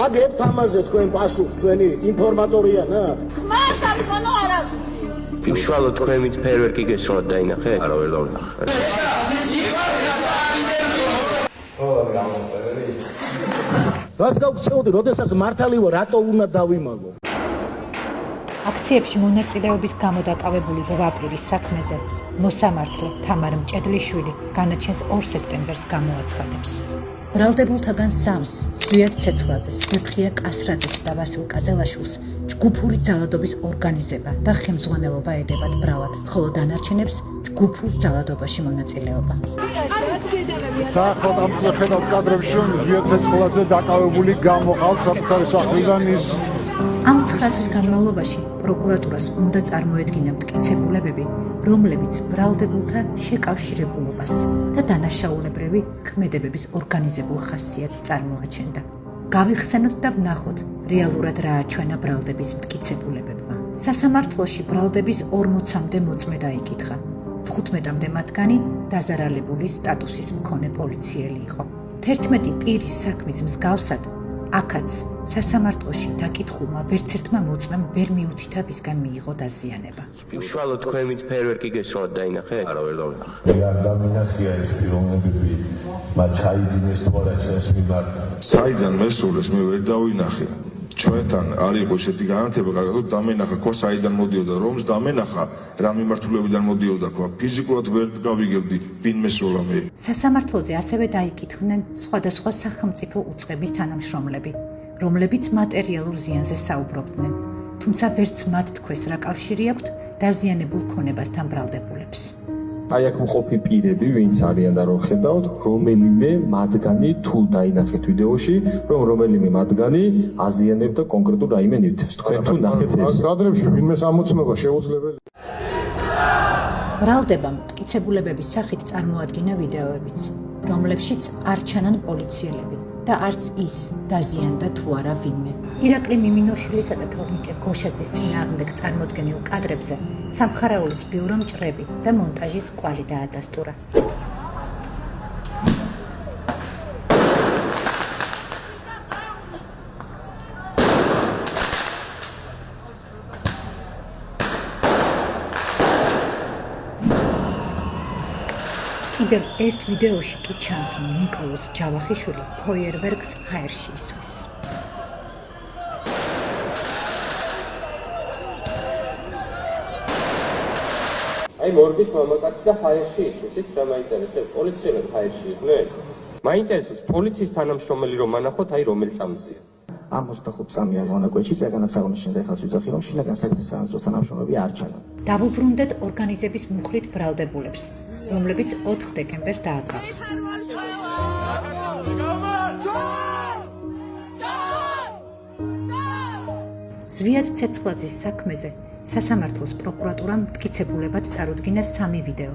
აგებთ ამაზე თქვენ პასუხ, თქვენი ინფორმატორიანა? ხმართან ხონო არა. უშუალოდ თქვენიც ფერვერკი გესროლად დაინახე? არა, ვერ დავინახე. რაც გავქცეოდი, როდესაც მართალი ვარ, რატო უნდა დავიმაგო? აქციებში მონაწილეობის გამო დაკავებული 8 პირის საქმეზე მოსამართლე თამარ მჭედლიშვილი განაჩენს 2 სექტემბერს გამოაცხადებს. ბრალდებულთაგან 3-ს ზვიად ცეცხლაძეს, ვეფხია კასრაძეს და ვასილ კაძელაშვილს ჯგუფური ძალადობის ორგანიზება და ხელმძღვანელობა ედებათ ბრავად, ხოლო დანარჩენებს ჯგუფურ ძალადობაში მონაწილეობა. Საერთოდ ამ ხედავთ კადრებში, რომ ზვიად ცეცხლაძე დაკავებული გამოყავთ საკუთარი სახლიდან ის ამ 9 თვის განმავლობაში პროკურატურას უნდა წარმოედგინა მტკიცებულებები, რომლებიც ბრალდებულთა შეკავშირებულობას და დანაშაულებრივი ქმედებების ორგანიზებულ ხასიათს წარმოაჩენდა. გავიხსენოთ და ვნახოთ რეალურად რა აჩვენა ბრალდების მტკიცებულებებმა. სასამართლოში ბრალდების 40-მდე მოწმე დაიკითხა. 15-მდე მათგანი დაზარალებული სტატუსის მქონე პოლიციელი იყო. 11 პირის საქმის მსგავსად აქაც სასამართლოში დაკითხულმა ვერც ერთმა მოწმემ ვერ მიუთითა ვისგან მიიღო დაზიანება. უშუალოდ თქვენიც ფერვერკი გესროლად დაინახე? არა, ვერ დავინახე. მე არ დამინახია ეს პიროვნებები, მათ ჩაიდინეს თუ არა ეს მიმართ. საიდან მესულეს მე ვერ დავინახე. ჩვენთან არ იყო ესეთი განათება, კარგად დამენახა ქვა საიდან მოდიოდა, რომს დამენახა, რა მიმართულებიდან მოდიოდა ქვა. ფიზიკურად ვერ გავიგებდი ვინ მესულა მე. სასამართლოზე ასევე დაიკითხნენ სხვადასხვა სახელმწიფო უწყების თანამშრომლები, რომლებიც მატერიალურ ზიანზე საუბრობდნენ, თუმცა ვერც მათ თქვეს რა კავშირი აქვთ დაზიანებულ ქონებასთან ბრალდებულებს. აი აქ მყოფი პირები, ვინც არიან და რომ ხედავთ, რომელიმე მათგანი თუ დაინახეთ ვიდეოში, რომ რომელიმე მათგანი აზიანებდა კონკრეტულ რაიმე ნივთებს. თქვენ თუ ნახეთ ეს კადრებში ვინმე სამოცნობა შეუძლებელი. ბრალდებამ მტკიცებულებების სახით წარმოადგინა ვიდეოებიც, რომლებშიც არ ჩანან პოლიციელები და არც ის დაზიანდა თუ არა ვინმე. ირაკლი მიმინოშვილისა და თორნიკე გოშაძის წინააღმდეგ წარმოდგენილ კადრებზე სამხარაულის ბიურომ ჭრები და მონტაჟის კვალი დაადასტურა. კიდევ ერთ ვიდეოში კი ჩანს, რომ ნიკოლოზ ჯავახიშვილი ფოიერვერკს ჰაერში ისვრის. აი მორგის მამაკაცი და ჰაერში ისვრის, ის რა მაინტერესებს? პოლიციელები ჰაერში იყვნენ? მაინტერესებს პოლიციის თანამშრომელი რომ ანახოთ, აი რომელი წამზია. ამ 25 წამიან მონაკვეთში წეგანაც აღმოჩნდა ეხლა ვიძახი, რომ შინაგან საქმეთა სამინისტროს თანამშრომლები არ ჩანან. დავუბრუნდეთ ორგანიზების მუხლით ბრალდებულებს, რომლებიც 4 დეკემბერს დააკავეს. ზვიად ცეცხლაძის საქმეზე სასამართლოს პროკურატურამ მტკიცებულებად წარუდგინა 3 ვიდეო,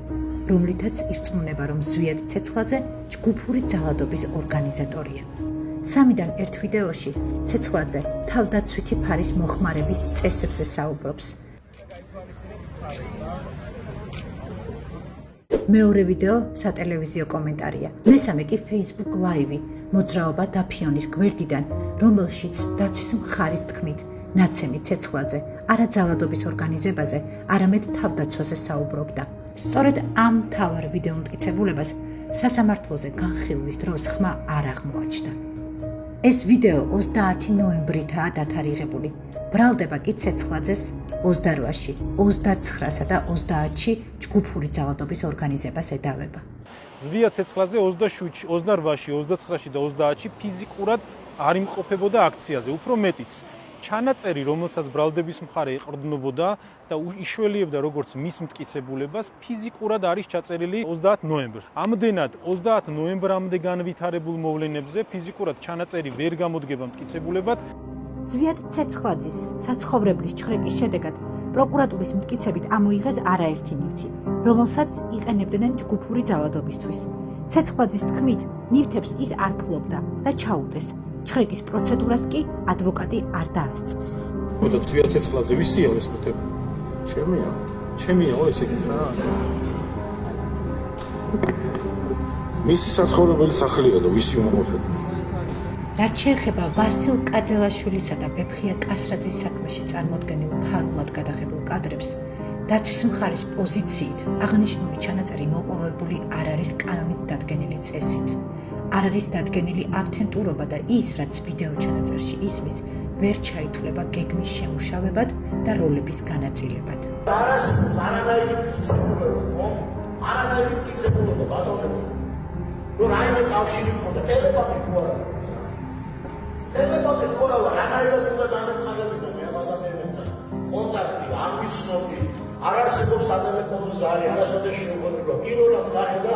რომლითაც ირწმუნება, რომ ზვიად ცეცხლაძე ჯგუფური ძალადობის ორგანიზატორია. 3-დან ერთ ვიდეოში ცეცხლაძე თავდაცვითი ფარის მოხმარების წესებზე საუბრობს. მეორე ვიდეო სატელევიზიო კომენტარია. მესამე კი Facebook Live, მოძრაობა დაფიონის გვერდიდან, რომელშიც დაცვის მხარის თქმით ნაცემი ცეცხლაძე არა ძალადობის ორგანიზებაზე, არამედ თავდაცვაზე საუბრობდა. სწორედ ამ მთავარ ვიდეო მტკიცებულებას სასამართლოზე განხილვის დროს ხმა არ აღმოაჩნდა. ეს ვიდეო 30 ნოემბრითაა დათარიღებული. ბრალდება კი ცეცხლაძეს 28-ში, 29-სა და 30-ში ჯგუფური ძალადობის ორგანიზებას ედავება. ზვიად ცეცხლაძე 27-ში, 28-ში, 29-ში და 30-ში ფიზიკურად არ იმყოფებოდა აქციაზე, უფრო მეტიც. ჩანაწერი, რომელსაც ბრალდების მხარე ეყრდნობოდა და იშველიებდა როგორც მის მტკიცებულებას, ფიზიკურად არის ჩაწერილი 30 ნოემბერს. ამდენად 30 ნოემბრამდე განვითარებულ მოვლენებზე ფიზიკურად ჩანაწერი ვერ გამოდგება მტკიცებულებად. ზვიად ცეცხლაძის საცხოვრებლის ჩხრეკის შედეგად პროკურატურის მტკიცებით ამოიღეს არაერთი ნივთი, რომელსაც იყენებდნენ ჯგუფური ძალადობისთვის. ცეცხლაძის თქმით, ნივთებს ის არ ფლობდა და ჩაუდეს. ჩხრეკის პროცედურას კი ადვოკატი არ დაასწრეს. და ზვიად ცეცხლაძე ვისია ეს ნივთები? ჩემია ესე იგი რა. მისი საცხოვრებელი სახლია და ვისი უმყოფელი. რაც შეეხება ვასილ კაძელაშვილისა და ბეფხია კასრაძის საქმეში წარმოდგენილ ფარულად გადაღებულ კადრებს, დაცვის მხარის პოზიციით აღნიშნული ჩანაწერი მოპოვებული არ არის კანონით დადგენილი წესით. არ არის დადგენილი ავთენტურობა და ის, რაც ვიდეო ჩანაწერში ისმის, ვერ ჩაითვლება გეგმის შემუშავებად და როლების განაწილებად. არასდროს არანაირი ფიქსებულება, ხო? არანაირი ფიქსებულება, ბატონო. რომ რაიმე კავშირი მქონდა, ტელეპათი ხო არა? ტელეპათი ხო არა, რანაირად უნდა დამეხმარებოდა მე ამ ადამიანებთან. კონტაქტი, არ ვიცნობი, არ არსებობს სატელეფონო ზარი, არასოდეს შეუღონება. პირველად გახედა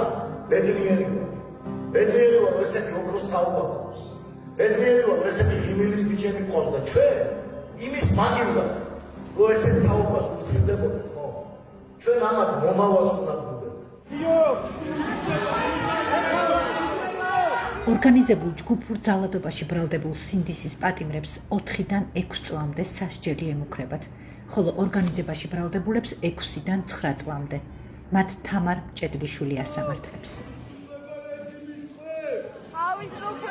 ბედნიერება. ბედნიერება ესეთი ოქროს საუბარს. ბედნიერება ესეთი ღიმილის ბიჭები ყავს და ჩვენ იმის მაგივრად რომ ესეთი თაობას ვუთხილდებოდეთ, ხო? ჩვენ ამათ მომავალს უნდა ვუდგებდეთ. ორგანიზებულ ჯგუფურ ძალადობაში ბრალდებულ სინდისის პატიმრებს 4-დან 6 წლამდე სასჯელი ემუქრებათ, ხოლო ორგანიზებაში ბრალდებულებს 6-დან 9 წლამდე. მათ თამარ ჭედლიშვილი ასამართლებს. ავისუფე